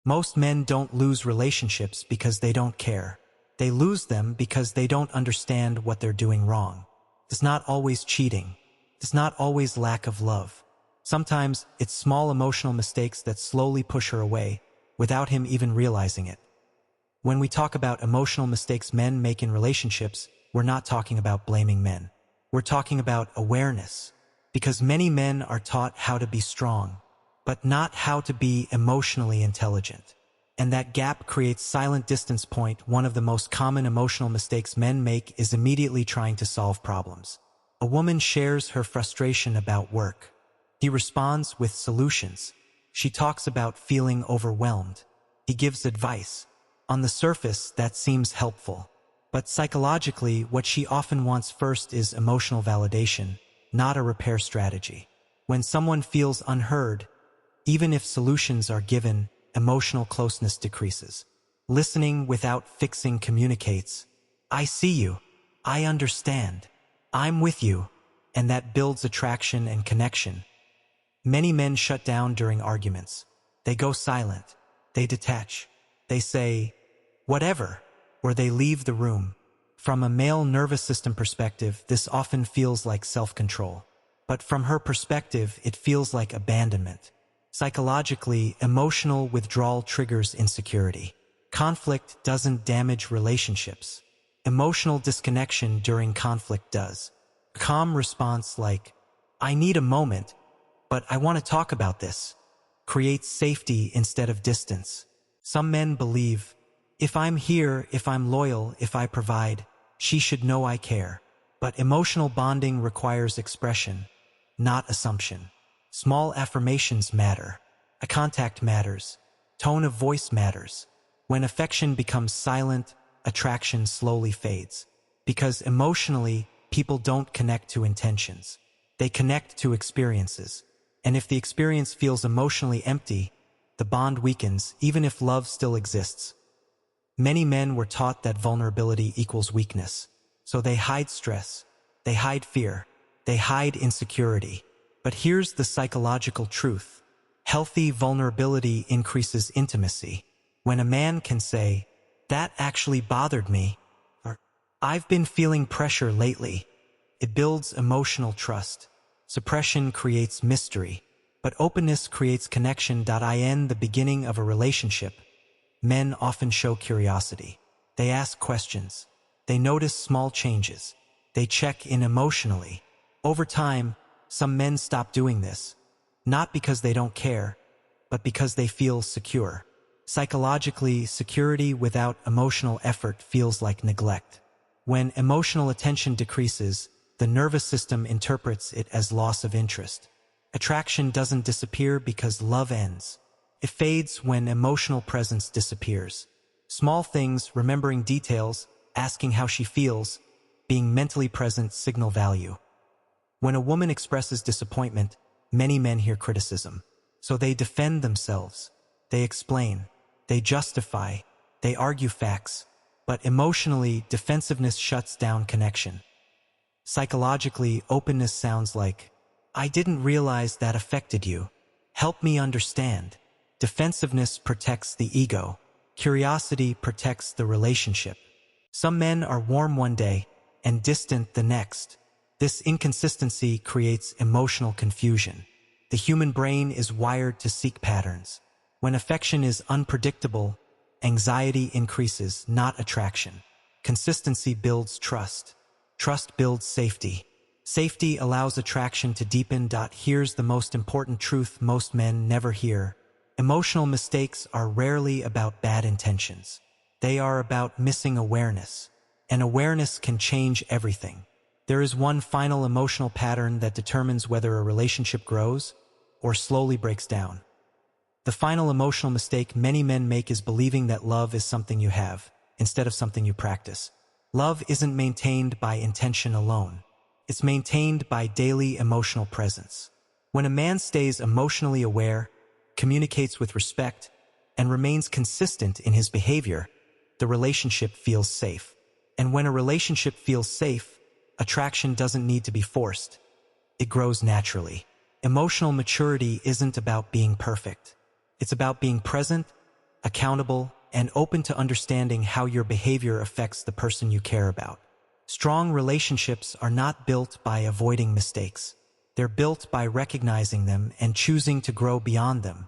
Most men don't lose relationships because they don't care. They lose them because they don't understand what they're doing wrong. It's not always cheating. It's not always lack of love. Sometimes it's small emotional mistakes that slowly push her away, without him even realizing it. When we talk about emotional mistakes men make in relationships, we're not talking about blaming men. We're talking about awareness. Because many men are taught how to be strong, but not how to be emotionally intelligent. And that gap creates silent distance point. One of the most common emotional mistakes men make is immediately trying to solve problems. A woman shares her frustration about work. He responds with solutions. She talks about feeling overwhelmed. He gives advice. On the surface, that seems helpful. But psychologically, what she often wants first is emotional validation, not a repair strategy. When someone feels unheard, even if solutions are given, emotional closeness decreases. Listening without fixing communicates. I see you. I understand. I'm with you. And that builds attraction and connection. Many men shut down during arguments. They go silent. They detach. They say, whatever, or they leave the room. From a male nervous system perspective, this often feels like self-control. But from her perspective, it feels like abandonment. Psychologically, emotional withdrawal triggers insecurity. Conflict doesn't damage relationships. Emotional disconnection during conflict does. A calm response like, I need a moment, but I want to talk about this, creates safety instead of distance. Some men believe, if I'm here, if I'm loyal, if I provide, she should know I care. But emotional bonding requires expression, not assumption. Small affirmations matter. A contact matters. Tone of voice matters. When affection becomes silent, attraction slowly fades. Because emotionally, people don't connect to intentions. They connect to experiences. And if the experience feels emotionally empty, the bond weakens, even if love still exists. Many men were taught that vulnerability equals weakness. So they hide stress. They hide fear. They hide insecurity. But here's the psychological truth. Healthy vulnerability increases intimacy. When a man can say, that actually bothered me, or I've been feeling pressure lately, it builds emotional trust. Suppression creates mystery, but openness creates connection. In the beginning of a relationship, men often show curiosity. They ask questions. They notice small changes. They check in emotionally. Over time, some men stop doing this, not because they don't care, but because they feel secure. Psychologically, security without emotional effort feels like neglect. When emotional attention decreases, the nervous system interprets it as loss of interest. Attraction doesn't disappear because love ends. It fades when emotional presence disappears. Small things, remembering details, asking how she feels, being mentally present signal value. When a woman expresses disappointment, many men hear criticism. So they defend themselves. They explain. They justify. They argue facts. But emotionally, defensiveness shuts down connection. Psychologically, openness sounds like, I didn't realize that affected you. Help me understand. Defensiveness protects the ego. Curiosity protects the relationship. Some men are warm one day and distant the next. This inconsistency creates emotional confusion. The human brain is wired to seek patterns. When affection is unpredictable, anxiety increases, not attraction. Consistency builds trust. Trust builds safety. Safety allows attraction to deepen. Here's the most important truth most men never hear. Emotional mistakes are rarely about bad intentions. They are about missing awareness. And awareness can change everything. There is one final emotional pattern that determines whether a relationship grows or slowly breaks down. The final emotional mistake many men make is believing that love is something you have, instead of something you practice. Love isn't maintained by intention alone. It's maintained by daily emotional presence. When a man stays emotionally aware, communicates with respect, and remains consistent in his behavior, the relationship feels safe. And when a relationship feels safe, attraction doesn't need to be forced. It grows naturally. Emotional maturity isn't about being perfect. It's about being present, accountable, and open to understanding how your behavior affects the person you care about. Strong relationships are not built by avoiding mistakes. They're built by recognizing them and choosing to grow beyond them.